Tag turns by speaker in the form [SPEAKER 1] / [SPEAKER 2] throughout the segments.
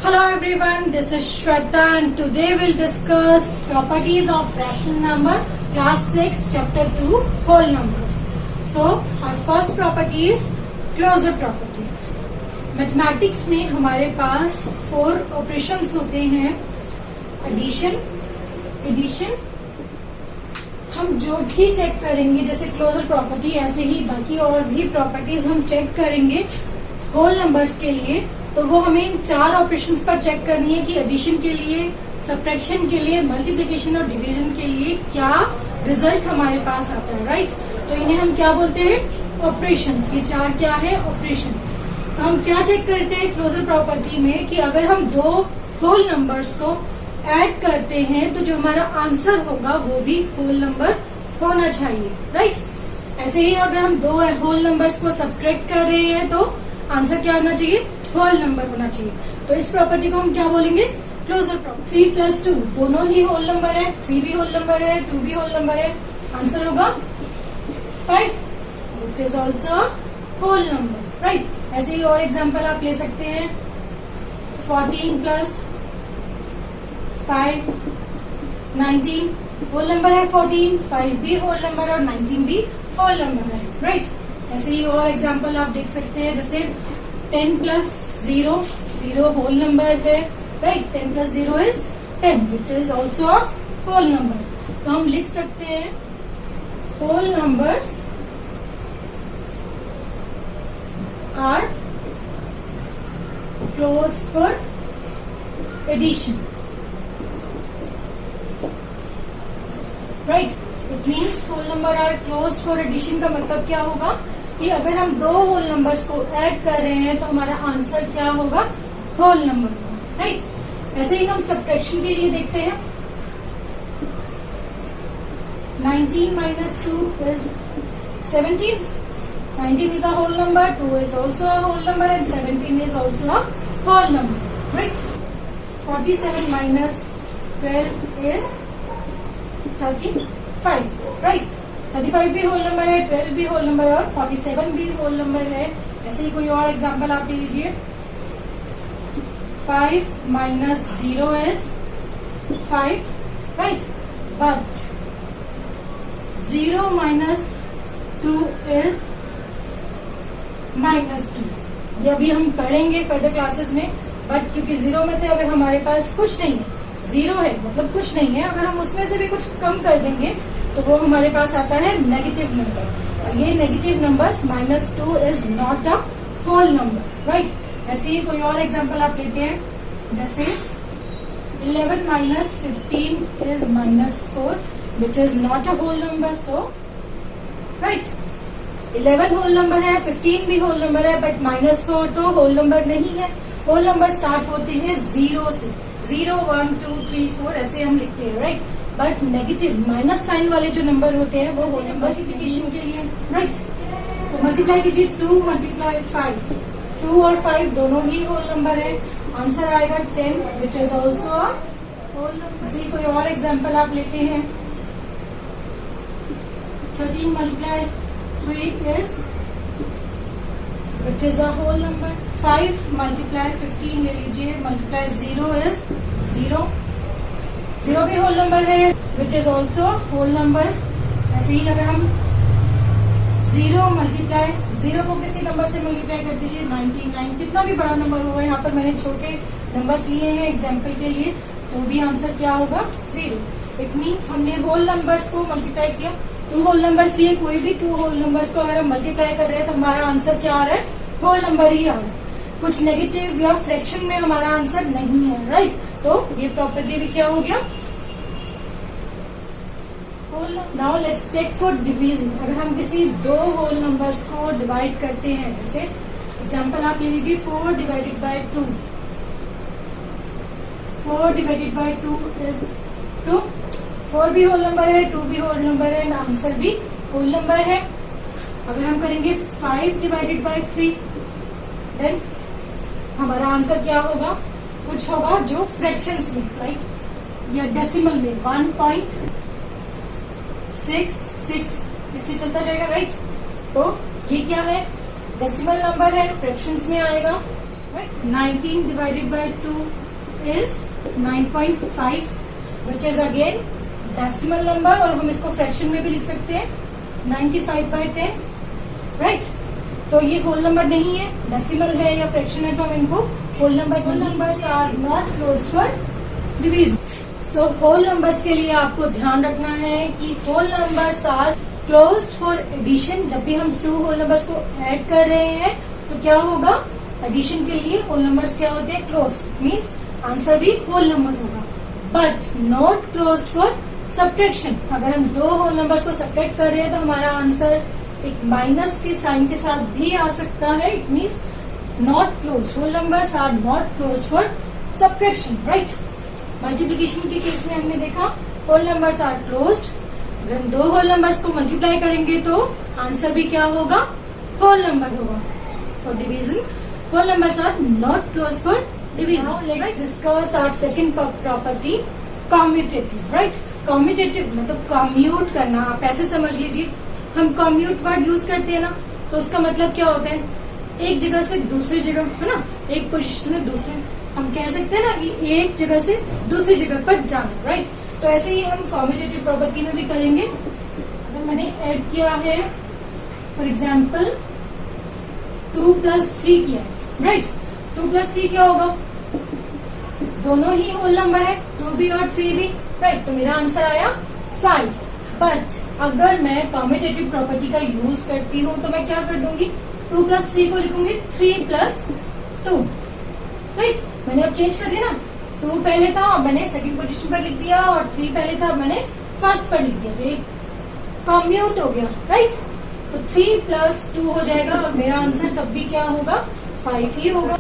[SPEAKER 1] Hello everyone, this is Shweta and today we'll discuss properties of rational number, class 6, chapter 2, whole numbers. So, our first property is closure property. Mathematics में हमारे पास 4 operations होते हैं, addition, हम जो भी check करेंगे जैसे क्लोजर प्रॉपर्टी, ऐसे ही बाकी और भी प्रॉपर्टीज हम चेक करेंगे होल नंबर्स के लिए। तो वो हमें इन 4 ऑपरेशंस पर चेक करनी है कि एडिशन के लिए, सब्ट्रैक्शन के लिए, मल्टीप्लिकेशन और डिवीजन के लिए क्या रिजल्ट हमारे पास आता है, राइट। तो इन्हें हम क्या बोलते हैं, ऑपरेशंस। ये 4 क्या है, ऑपरेशन। तो हम क्या चेक करते हैं क्लोजर प्रॉपर्टी में कि अगर हम 2 होल नंबर्स को ऐड करते हैं तो जो हमारा आंसर होगा वो भी होल नंबर होना चाहिए, राइट। ऐसे ही अगर हम 2 होल नंबर्स को सब्ट्रैक्ट कर रहे हैं तो आंसर क्या होना चाहिए, होल नंबर होना चाहिए। तो इस प्रॉपर्टी को हम क्या बोलेंगे, क्लोजर प्रॉपर्टी। 3 + 2 दोनों ही होल नंबर है, 3 भी होल नंबर है, 2 भी होल नंबर है, आंसर होगा 5 which is also whole number, right. ऐसे ही और एग्जाम्पल आप ले सकते हैं, 14 + 5 19 होल नंबर है, 14 5 भी होल नंबर और 19 भी होल नंबर है, राइट। ऐसे ही और एग्जाम्पल आप देख सकते हैं, जैसे 10 + 0 0 होल नंबर है, right. 10 + 0 is 10 which is also a whole number. तो हम लिख सकते हैं whole numbers are close for addition, right. It means whole number are close for addition का मतलब क्या होगा कि अगर हम 2 होल नंबर्स को ऐड कर रहे हैं तो हमारा आंसर क्या होगा, होल नंबर होगा, राइट। ऐसे ही हम सब्ट्रैक्शन के लिए देखते हैं, 19 - 2 is 17. 19 is a whole number, 2 is also a whole number and 17 is also a whole number, right. 47 - 12 is 35, right. 35 भी होल नंबर है, 12 भी होल नंबर है और 47 भी होल नंबर है। ऐसे ही कोई और एग्जांपल आप ले लीजिए, 5 - 0 is 5, right, but 0 - 2 is -2। ये अभी हम पढ़ेंगे फर्दर क्लासेस में, बट क्योंकि 0 में से अगर हमारे पास कुछ नहीं है, 0 है मतलब कुछ नहीं है, अगर हम उसमें से भी कुछ कम कर देंगे तो वो हमारे पास आता है नेगेटिव नंबर। और ये negative numbers -2 is not a whole number, right. ऐसे ही कोई और एग्जांपल आप लेते हैं, जैसे 11 - 15 is -4 which is not a whole number, so right. 11 whole number है, 15 भी होल नंबर है, बट -4 तो होल नंबर नहीं है। होल नंबर स्टार्ट होते हैं 0 से, 0 1 2 3 4 ऐसे हम लिखते हैं, right. But negative minus sign वाले जो नंबर होते हैं वो होल नंबर मल्टीप्लिकेशन के लिए, राइट। तो मल्टीप्लाई कीजिए, 2 × 5, 2 और 5 दोनों ही होल नंबर है, आंसर आएगा 10 which is also a whole number. इसी कोई और एग्जाम्पल आप लेते हैं, 13 × 3 is which is a whole number, 5 × 15 ले लीजिए, मल्टीप्लाई 0 is 0 भी होल नंबर है which is also whole number. ऐसे ही अगर हम 0 को किसी नंबर से मल्टीप्लाई कर दीजिए, 99, कितना भी बड़ा नंबर होगा, यहाँ पर मैंने छोटे नंबर्स लिए हैं एग्जाम्पल के लिए, तो भी आंसर क्या होगा, 0। इट मीन्स हमने होल नंबर्स को मल्टीप्लाई किया, 2 होल नंबर्स लिए, कोई भी 2 होल नंबर्स को अगर हम मल्टीप्लाई कर रहे हैं तो हमारा आंसर क्या आ रहा है, होल नंबर ही आ रहा है। कुछ नेगेटिव या फ्रैक्शन में हमारा आंसर नहीं है, राइट। तो ये प्रॉपर्टी भी क्या हो गया, now let's check for division. अगर हम किसी 2 होल नंबर्स को डिवाइड करते हैं, जैसे एग्जांपल आप ले लीजिए, 4 / 2, 4 / 2 इज 2, 4 भी होल नंबर है, 2 भी होल नंबर है, आंसर भी होल नंबर है। अगर हम करेंगे 5 / 3, देन हमारा आंसर क्या होगा, कुछ होगा जो फ्रैक्शंस में, राइट, या डेसिमल में, 1.66 ऐसे चलता जाएगा, राइट। तो ये क्या है, डेसिमल नंबर है, फ्रैक्शंस में आएगा। 19 divided by 2 is 9.5, which is again decimal number, और हम इसको फ्रैक्शन में भी लिख सकते हैं 95/10, राइट। तो ये होल नंबर नहीं है, डेसिमल है या फ्रैक्शन है, तो हम इनको whole numbers are not closed for division. So whole numbers के लिए आपको ध्यान रखना है कि whole numbers are closed for addition. जब भी हम 2 होल नंबर्स को ऐड कर रहे हैं तो क्या होगा, एडिशन के लिए होल नंबर्स क्या होते हैं, क्लोज्ड, मीन्स आंसर भी होल नंबर होगा, but not closed for subtraction. अगर हम 2 होल नंबर्स को सब्ट्रैक्ट कर रहे हैं तो हमारा आंसर एक माइनस के साइन के साथ भी आ सकता है। It means not close, whole numbers are not close for subtraction, right. Multiplication के केस में हमने देखा होल नंबर्स आर क्लोज्ड। अगर हम 2 होल नंबर्स को मल्टीप्लाई करेंगे तो आंसर भी क्या होगा, होल नंबर होगा। For division whole numbers are not close for division. Let's discuss our second property, commutative, right. Commutative मतलब कम्यूट करना, आप ऐसे समझ लीजिए, हम कम्यूट वर्ड यूज करते हैं ना, तो उसका मतलब क्या होता है, एक जगह से दूसरी जगह, है ना, एक पोजीशन से दूसरे, हम कह सकते हैं ना कि एक जगह से दूसरी जगह पर जाना, राइट। तो ऐसे ही हम कम्यूटेटिव प्रॉपर्टी में भी करेंगे। अगर मैंने ऐड किया है फॉर एग्जाम्पल 2 + 3 किया है, राइट। 2 + 3 क्या होगा, दोनों ही होल नंबर है, 2 भी और 3 भी, राइट। तो मेरा आंसर आया 5। बट अगर मैं कम्यूटेटिव प्रॉपर्टी का यूज करती हूँ तो मैं क्या कर दूंगी, 2 + 3 को लिखूंगी 3 + 2, राइट। मैंने अब चेंज कर दिया ना, 2 पहले था, अब मैंने सेकंड पोजीशन पर लिख दिया, और 3 पहले था, अब मैंने फर्स्ट पर लिख दिया, तो ये कम्यूट हो गया, राइट। तो 3 + 2 हो जाएगा, और मेरा आंसर तब भी क्या होगा, 5 ही होगा।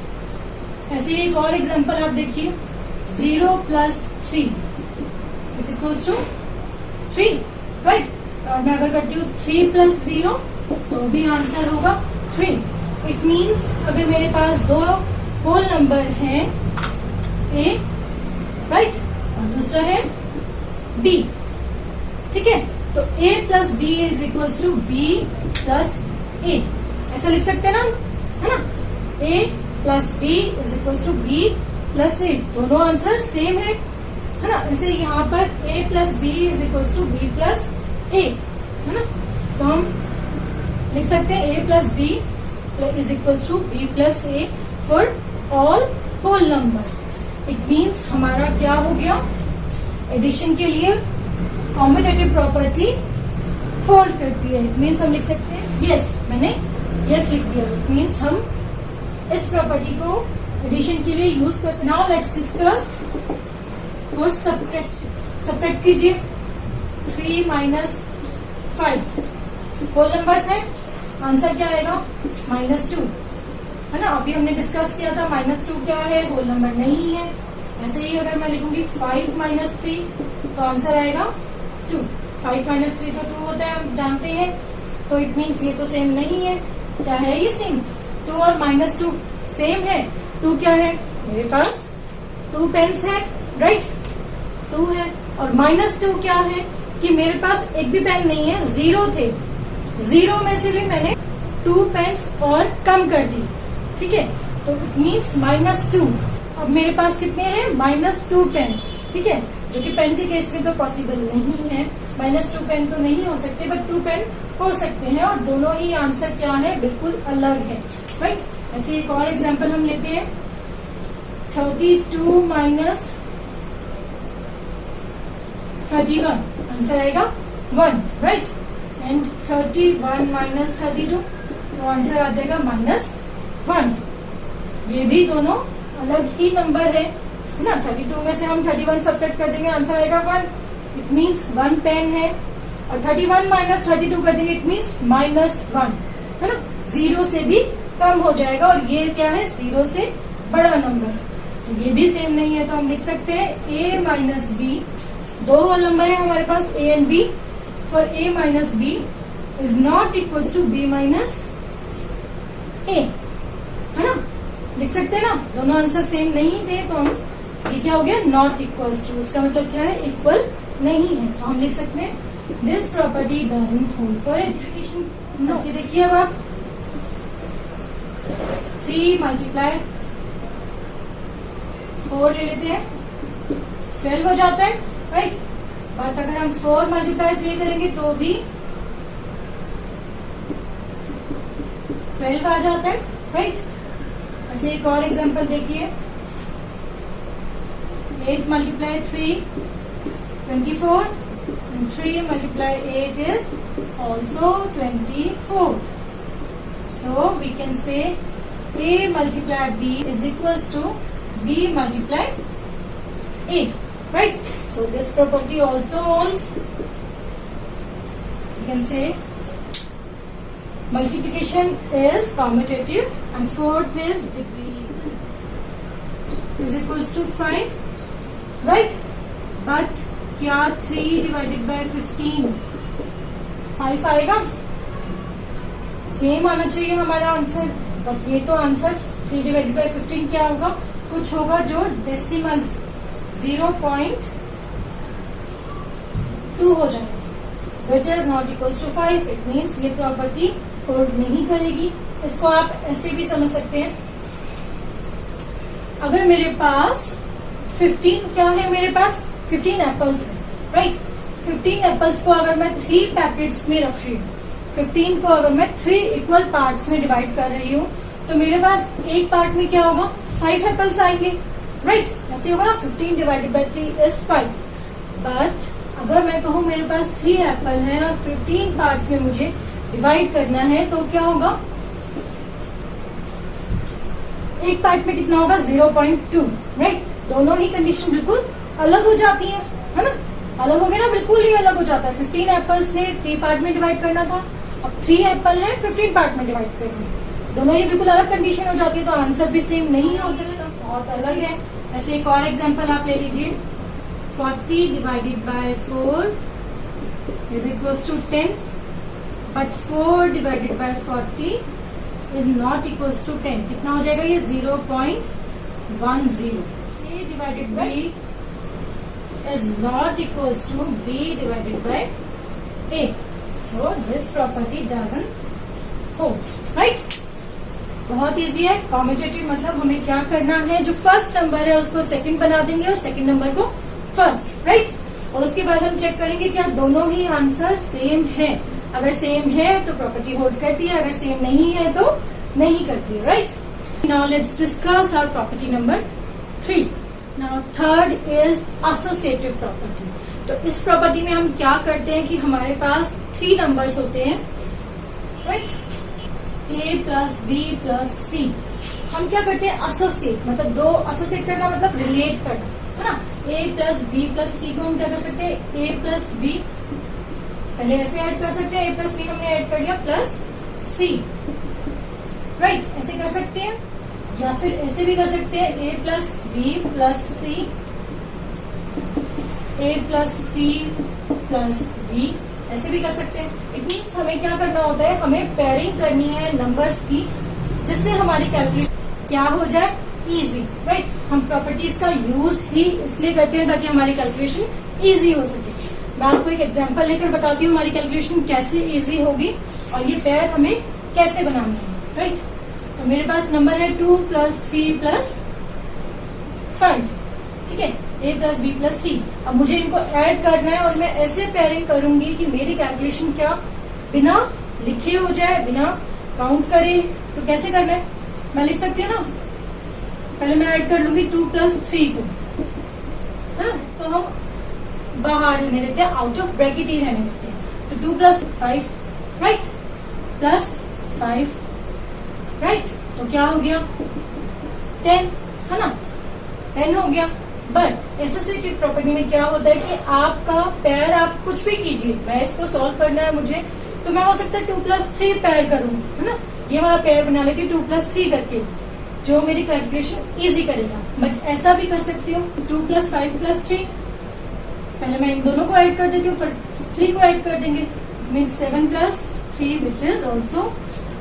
[SPEAKER 1] ऐसे ही एक और एग्जाम्पल आप देखिए, 0 + 3 = 3, राइट। और मैं अगर करती हूँ 3 + 0 तो भी आंसर होगा 3। इट मीन्स अगर मेरे पास 2 होल नंबर हैं, A, राइट, और दूसरा है B, ठीक है, तो A + B = B + A, ऐसा लिख सकते हैं ना, है ना। A + B = B + A, दोनों आंसर सेम है ना। ऐसे यहाँ पर A + B = B + A, है ना। तो हम लिख सकते हैं A + B = B + A for all whole numbers. It means हमारा क्या हो गया, एडिशन के लिए कम्यूटेटिव प्रॉपर्टी होल्ड करती है। इट मीन्स हम लिख सकते हैं यस, मैंने यस लिख दिया। इट मीन्स हम इस प्रॉपर्टी को एडिशन के लिए यूज कर सकते। Now let's discuss for subtraction. Subtract कीजिए, 3 - 5 होल नंबर्स है, आंसर क्या आएगा, -2, है ना। अभी हमने डिस्कस किया था -2 क्या है, होल नंबर नहीं है। ऐसे ही अगर मैं लिखूंगी 5 - 3 तो आंसर आएगा 2। 5 - 3 तो 2 होता है, हम जानते हैं, तो इट मीन्स ये तो सेम नहीं है। क्या है ये सेम, 2 और -2 सेम है। 2 क्या है, मेरे पास 2 पेन्स है, राइट, 2 है। और -2 क्या है कि मेरे पास एक भी पेन नहीं है, 0 थे, 0 में से भी मैंने 2 पेन्स और कम कर दी, ठीक है, तो इट मीन्स -2। अब मेरे पास कितने हैं, -2 पेन, ठीक है, जो कि पेन के केस में तो पॉसिबल नहीं है, -2 पेन तो नहीं हो सकते, बट 2 पेन हो सकते हैं, और दोनों ही आंसर क्या है, बिल्कुल अलग है, राइट। ऐसे एक और एग्जाम्पल हम लेते हैं, 32 - 31, आंसर आएगा 1, राइट। एंड 31 - 32 तो आंसर आ जाएगा -1। ये भी दोनों अलग ही नंबर है ना। 32 में से हम 31 सब्ट्रैक्ट कर देंगे, आंसर आएगा 1। इट मीन्स 1 पेन है, और 31 - 32 कर देंगे, इट मीन्स -1, है ना। 0 से भी कम हो जाएगा, और ये क्या है, 0 से बड़ा नंबर, तो ये भी सेम नहीं है। तो हम लिख सकते हैं A - B, 2 होल नंबर है हमारे पास A and B, for A - B is not equal to B - A, है ना। लिख सकते हैं ना, दोनों आंसर सेम नहीं थे, तो हम ये क्या हो गया, नॉट इक्वल्स टू, इसका मतलब क्या है, इक्वल नहीं है। तो हम लिख सकते हैं this property doesn't hold for addition. No, ये देखिए अब आप 3 × 4 ले लेते हैं, 12 हो जाता है, राइट। बट अगर हम 4 मल्टीप्लाई 3 करेंगे तो भी 12 आ जाता है, राइट। ऐसे एक और एग्जांपल देखिए, 8 multiply 3 24, and 3 multiply 8 is also 24. So we can say A multiply B is equals to B multiply A, right? So this property also holds. We can say multiplication is commutative and fourth is division is equals to 5, right? But क्या 3 divided by 15 5 आएगा? Same आना चाहिए हमारा answer, but ये तो answer 3 divided by 15 क्या होगा, कुछ होगा जो डेसिमल 0.2 हो जाएगा, which is not equals to 5. It means ये प्रॉपर्टी होल्ड नहीं करेगी. इसको आप ऐसे भी समझ सकते हैं, अगर मेरे पास 15 क्या है, मेरे पास 15 एप्पल्स है, राइट. 15 एप्पल्स को अगर मैं 3 पैकेट्स में रख रही हूँ, 15 को अगर मैं 3 इक्वल पार्ट्स में डिवाइड कर रही हूँ, तो मेरे पास एक पार्ट में क्या होगा, 5 एप्पल्स आएंगे, राइट. ऐसे होगा ना, 15 डिवाइडेड बाय 3 इज 5. बट अगर मैं कहूँ मेरे पास 3 एप्पल है और 15 पार्ट्स में मुझे डिवाइड करना है, तो क्या होगा, एक पार्ट में कितना होगा, 0.2, राइट. दोनों ही कंडीशन बिल्कुल अलग हो जाती है ना, अलग हो गया ना, बिल्कुल ही अलग हो जाता है. 15 एप्पल्स थे, 3 पार्ट में डिवाइड करना था, अब 3 एप्पल है, 15 पार्ट में डिवाइड करना, दोनों ही बिल्कुल अलग कंडीशन हो जाती है, तो आंसर भी सेम नहीं हो सकता, बहुत अलग है. ऐसे एक और एग्जांपल आप ले लीजिए, 40 divided by 4 is equals to 10, but 4 divided by 40 is not equals to 10. कितना हो जाएगा ये, 0.10. A divided by is not equals to B divided by A. So this property doesn't hold, right? बहुत इजी है. Commutative मतलब हमें क्या करना है, जो फर्स्ट नंबर है उसको सेकंड बना देंगे और सेकंड नंबर को फर्स्ट, राइट. और उसके बाद हम चेक करेंगे क्या दोनों ही आंसर सेम है. अगर सेम है तो प्रॉपर्टी होल्ड करती है, अगर सेम नहीं है तो नहीं करती है, right. Now let's discuss our property number 3. Now third is associative property. तो इस प्रॉपर्टी में हम क्या करते हैं कि हमारे पास 3 नंबर्स होते हैं, right. A plus B plus C. हम क्या करते हैं, एसोसिएट, मतलब दो एसोसिएट करना मतलब रिलेट करना, है ना. A plus B plus C को हम क्या कर सकते हैं, A प्लस B, पहले ऐसे ऐड कर सकते हैं, A प्लस B हमने ऐड कर दिया प्लस C, राइट. ऐसे कर सकते हैं, या फिर ऐसे भी कर सकते हैं, A plus B plus C, A plus C plus B, ऐसे भी कर सकते हैं. इट मीन्स हमें क्या करना होता है, हमें पेयरिंग करनी है नंबर्स की, जिससे हमारी कैलकुलेशन क्या हो जाए, इजी, राइट. हम प्रॉपर्टीज का यूज ही इसलिए करते हैं ताकि हमारी कैलकुलेशन इजी हो सके. मैं आपको एक एग्जांपल लेकर बताती हूँ हमारी कैलकुलेशन कैसे इजी होगी और ये पेयर हमें कैसे बनानी है, राइट. तो मेरे पास नंबर है 2 प्लस 3 प्लस 5, ठीक है, A plus B plus C. अब मुझे इनको ऐड करना है और मैं ऐसे पेयरिंग करूंगी कि मेरी कैलकुलेशन क्या बिना लिखे हो जाए, बिना काउंट करे. तो कैसे करना है, मैं लिख सकती हूँ ना, पहले मैं ऐड कर लूंगी 2 प्लस 3 को, है ना. तो हम बाहर रहने देते हैं, आउट ऑफ ब्रैकेट ही रहने देते हैं. तो 2 प्लस 5, राइट, प्लस 5, राइट. तो क्या हो गया, 10, है ना, 10 हो गया. बट एसोसिएटिव प्रॉपर्टी में क्या होता है कि आपका पेयर आप कुछ भी कीजिए, मैं इसको सॉल्व करना है मुझे, तो मैं हो सकता है 2 प्लस 3 पेयर करूंगी, है ना. ये हमारा पेयर बना लेती हूँ 2 प्लस 3 करके, जो मेरी कैलकुलेशन इजी करेगा. बट ऐसा भी कर सकती हूँ 2 प्लस 5 प्लस 3, पहले मैं इन दोनों को ऐड कर देती हूँ, फिर 3 को ऐड कर देंगे, means 7 plus 3 which is also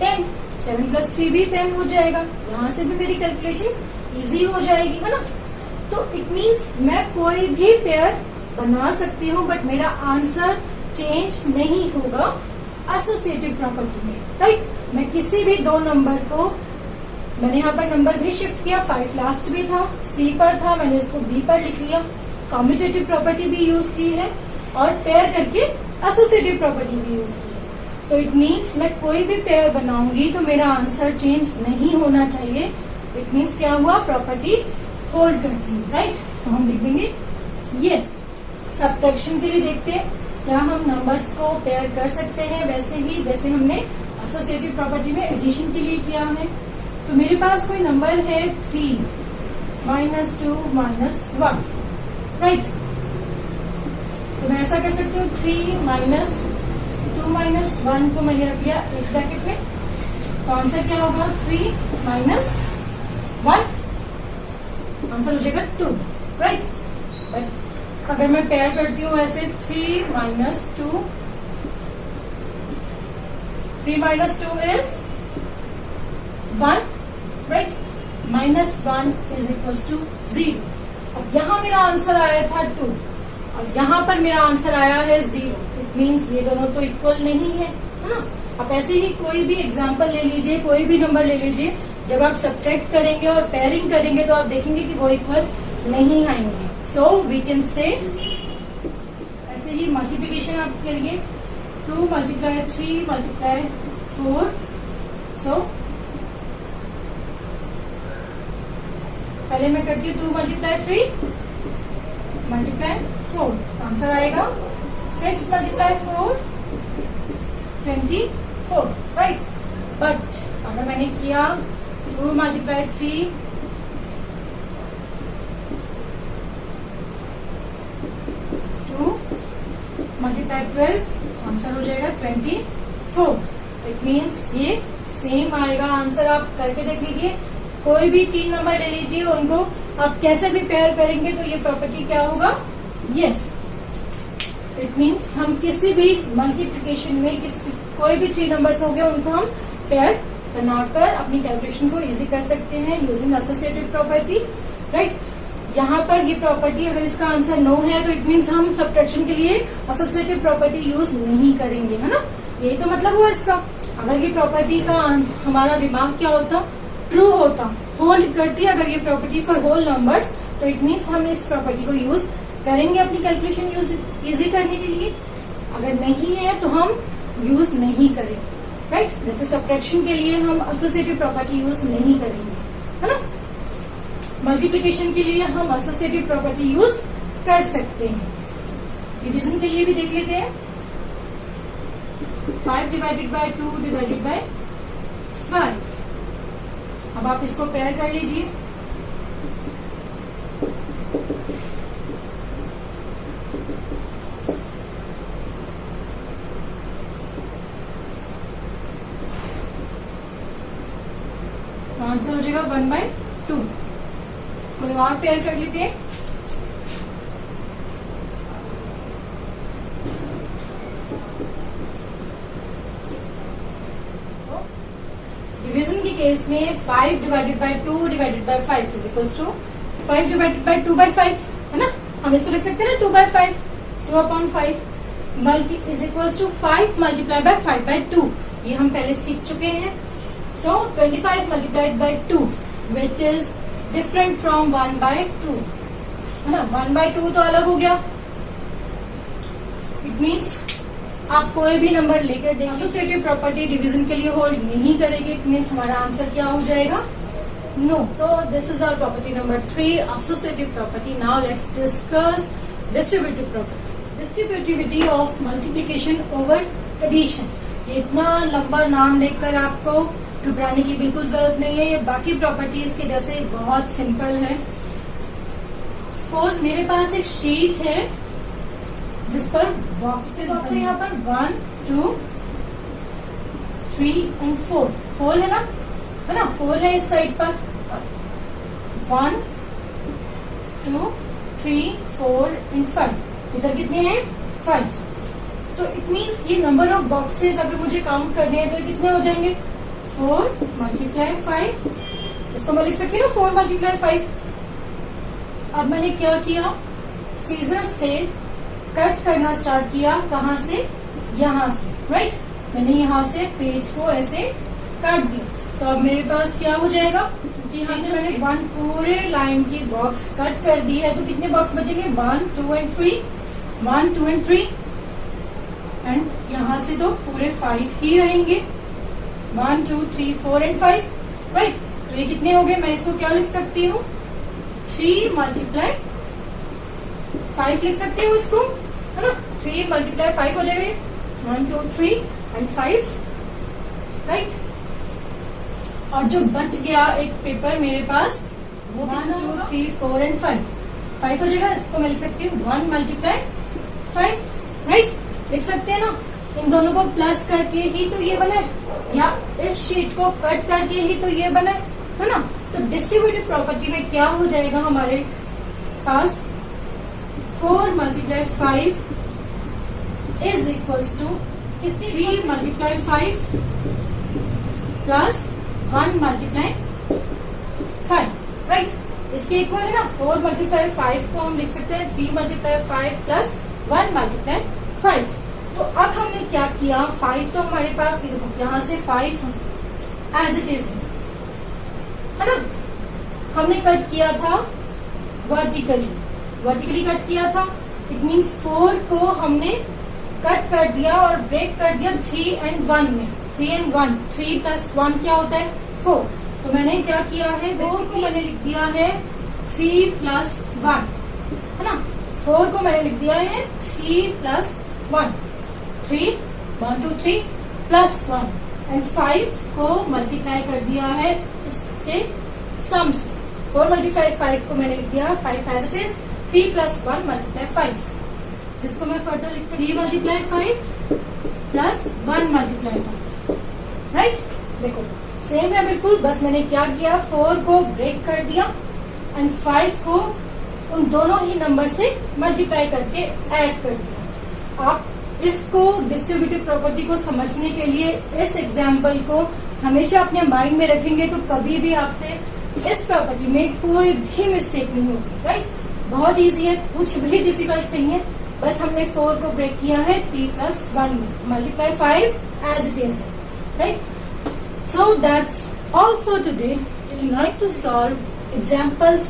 [SPEAKER 1] 10. 7 plus 3 भी 10 हो जाएगा. यहाँ से भी मेरी कैलकुलेशन इजी हो जाएगी, है ना. तो इट मीन्स मैं कोई भी पेयर बना सकती हूँ, बट मेरा आंसर चेंज नहीं होगा एसोसिएटिव प्रॉपर्टी में, राइट. मैं किसी भी 2 नंबर को मैंने यहाँ पर नंबर भी शिफ्ट किया, 5 लास्ट में था, सी पर था, मैंने इसको बी पर लिख लिया। कॉम्यूटेटिव प्रॉपर्टी भी यूज की है और पेयर करके एसोसिएटिव प्रॉपर्टी भी यूज की है। तो इट मीन्स मैं कोई भी पेयर बनाऊंगी तो मेरा आंसर चेंज नहीं होना चाहिए। इट मीन्स क्या हुआ, प्रॉपर्टी होल्ड करती है, राइट। तो हम लिख देंगे यस। सब्ट्रैक्शन के लिए देखते हैं क्या हम नंबर्स को पेयर कर सकते हैं, वैसे ही जैसे हमने एसोसिएटिव प्रॉपर्टी में एडिशन के लिए किया है। तो मेरे पास कोई नंबर है 3 -2 -1, राइट। तो मैं ऐसा कर सकती हूँ 3 -2 -1 को मैंने रख लिया एक ब्रैकेट में, तो आंसर क्या होगा 3 -1, आंसर हो जाएगा 2, राइट। बट अगर मैं पेयर करती हूँ ऐसे 3 -2, 3 -2 is 1, right, -1 is equals to 0। अब यहाँ मेरा आंसर आया था 2 और यहाँ पर मेरा आंसर आया है 0। इट मीन्स ये दोनों तो इक्वल नहीं है ना। आप ऐसे ही कोई भी एग्जाम्पल ले लीजिए, कोई भी नंबर ले लीजिए, जब आप सब्ट्रैक्ट करेंगे और पेयरिंग करेंगे तो आप देखेंगे कि वो इक्वल नहीं आएंगे। सो वी कैन से ऐसे ही मल्टीप्लीकेशन आप करिए, 2 × 3 × 4। सो पहले मैं करती हूँ 2 × 3 × 4, आंसर आएगा 6 × 4 24, राइट। बट अगर मैंने किया 2 × 3 2 × 12, आंसर हो जाएगा 24। इट मीन्स ये सेम आएगा आंसर। आप करके देख लीजिए, कोई भी 3 नंबर ले लीजिए, उनको आप कैसे भी पेयर करेंगे तो ये प्रॉपर्टी क्या होगा, यस। इट मीन्स हम किसी भी मल्टीप्लिकेशन में कोई भी 3 नंबर्स हो गए उनको हम पेयर बनाकर अपनी कैलकुलेशन को इजी कर सकते हैं यूजिंग एसोसिएटिव प्रॉपर्टी, राइट। यहाँ पर ये प्रॉपर्टी अगर इसका आंसर नो है तो इट मीन्स हम सब्ट्रैक्शन के लिए एसोसिएटिव प्रॉपर्टी यूज नहीं करेंगे, है ना। यही तो मतलब हुआ इसका। अगर ये प्रॉपर्टी का हमारा दिमाग क्या होता, ट्रू होता, होल्ड करती अगर ये प्रॉपर्टी फॉर होल नंबर्स, तो इट मीन्स हम इस प्रॉपर्टी को यूज करेंगे अपनी कैलकुलेशन इजी करने के लिए। अगर नहीं है तो हम यूज नहीं करेंगे, राइट। जैसे सब्ट्रैक्शन के लिए हम एसोसिएटिव प्रॉपर्टी यूज नहीं करेंगे, है ना। मल्टीप्लिकेशन के लिए हम एसोसिएटिव प्रॉपर्टी यूज कर सकते हैं। डिवीजन के लिए भी देख लेते हैं, 5 ÷ 2 ÷ 5। अब आप इसको पेयर कर लीजिए, तो आंसर हो जाएगा 1/2। कोई और पेयर कर लेते हैं, डिवीजन के केस में 5 ÷ 2 ÷ 5 इज इक्वल्स टू 5 ÷ 2/5, है ना। हम इसको लिख सकते हैं ना 2/5, 2/5 मल्टी इज इक्वल्स टू 5 × 5/2। ये हम पहले सीख चुके हैं। सो 25 × 2 विच इज डिफरेंट फ्रॉम 1/2, है ना। 1/2 तो अलग हो गया। इट मीन्स आप कोई भी नंबर लेकर दें, एसोसिएटिव प्रॉपर्टी डिवीजन के लिए होल्ड नहीं करेगी। इट मीन्स हमारा आंसर क्या हो जाएगा, no. So this is our property number 3, associative property. Now let's discuss distributive property, distributivity of multiplication over addition. ये इतना लंबा नाम लेकर आपको घबराने की बिल्कुल जरूरत नहीं है, ये बाकी प्रॉपर्टीज के जैसे बहुत सिंपल है। सपोज मेरे पास एक शीट है जिस पर बॉक्सेस है, यहाँ पर 1 2 3 और 4 है ना, 4 है इस साइड पर। 1 2 3 4 और 5, इधर कितने हैं, 5। तो इट मीन्स ये नंबर ऑफ बॉक्सेस अगर मुझे काउंट करने हैं तो ये कितने हो जाएंगे, 4 × 5। इसको मैं लिख सकती हूँ ना 4 × 5। अब मैंने क्या किया, सीजर से कट करना स्टार्ट किया, कहाँ से, यहाँ से, राइट। मैंने यहाँ से पेज को ऐसे काट दिया। तो अब मेरे पास क्या हो जाएगा, क्योंकि यहाँ से मैंने 1 पूरे लाइन की बॉक्स कट कर दी है, तो कितने बॉक्स बचेंगे, 1 2 एंड 3, 1 2 एंड 3, एंड यहाँ से तो पूरे 5 ही रहेंगे, 1 2 3 4 एंड 5, राइट। तो ये कितने हो गए, मैं इसको क्या लिख सकती हूँ, 3 मल्टीप्लाई 5 लिख सकती हूँ इसको, है ना। 3 मल्टीप्लाई 5 हो जाएगा, 1 2 3 एंड 5, राइट। और जो बच गया एक पेपर मेरे पास, वो 1 2 3 4 एंड 5 हो जाएगा। इसको मैं लिख सकती हूँ 1 मल्टीप्लाई 5, राइट। लिख सकते हैं ना। इन दोनों को प्लस करके ही तो ये बना है, या इस शीट को कट करके ही तो ये बना है ना। तो डिस्ट्रीब्यूटिव प्रॉपर्टी में क्या हो जाएगा हमारे पास, 4 multiply 5 is equals to 3 multiply 5 plus 1 multiply 5, right. इसके इक्वल है ना। 4 मल्टीप्लाई 5 को हम लिख सकते हैं 3 मल्टीप्लाई 5 प्लस 1 मल्टीप्लाई 5। तो अब हमने क्या किया, 5 तो हमारे पास, ये देखो यहाँ से 5 एज इट इज है ना। हमने कट किया था वर्टिकली कट किया था। इट मीन्स 4 को हमने कट कर दिया और ब्रेक कर दिया 3 एंड 1 में। 3 एंड 1, 3 प्लस 1 क्या होता है, 4। तो मैंने क्या किया है, 4 को मैंने लिख दिया है 3 प्लस 1, है ना। 4 को मैंने लिख दिया है 3 प्लस 1, 3 1 2 3 प्लस 1, एंड 5 को मल्टीप्लाई कर दिया है इसके सम से। 4 मल्टीप्लाई 5 को मैंने लिख दिया 5 as it is, 3 plus 1 multiply 5, जिसको मैं फर्दर लिख सकती हूँ 3 मल्टीप्लाई 5 प्लस 1 मल्टीप्लाई 5, राइट। देखो सेम है बिल्कुल, बस मैंने क्या किया, 4 को ब्रेक कर दिया एंड 5 को उन दोनों ही नंबर से मल्टीप्लाई करके ऐड कर दिया। आप इसको डिस्ट्रीब्यूटिव प्रॉपर्टी को समझने के लिए इस एग्जाम्पल को हमेशा अपने माइंड में रखेंगे, तो कभी भी आपसे इस प्रॉपर्टी में कोई भी मिस्टेक नहीं होगी, राइट। बहुत इजी है, कुछ भी डिफिकल्ट नहीं है। बस हमने 4 को ब्रेक किया है 3 प्लस 1 में, multiply 5 as it is, right. So that's all for today. If you like to solve examples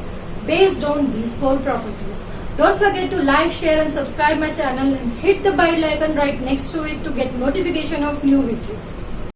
[SPEAKER 1] based on these 4 properties, don't forget to like, share and subscribe my channel and hit the bell icon right next to it to get notification of new videos.